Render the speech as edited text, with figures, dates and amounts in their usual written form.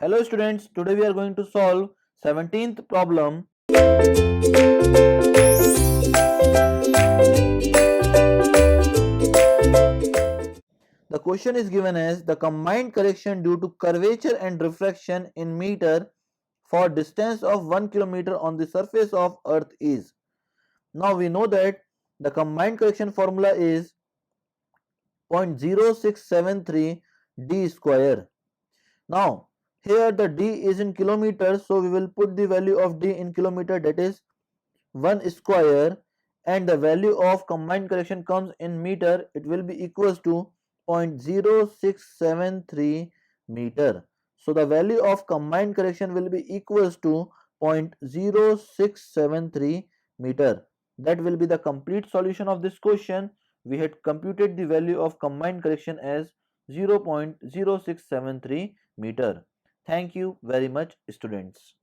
Hello students, today we are going to solve 17th problem. The question is given as the combined correction due to curvature and refraction in meter for distance of 1 kilometer on the surface of earth is. Now we know that the combined correction formula is 0.0673 d square. Now here the d is in kilometers, so we will put the value of d in kilometer, that is 1 square, and the value of combined correction comes in meter. It will be equals to 0.0673 meter. So the value of combined correction will be equals to 0.0673 meter. That will be the complete solution of this question. We had computed the value of combined correction as 0.0673 meter. Thank you very much, students.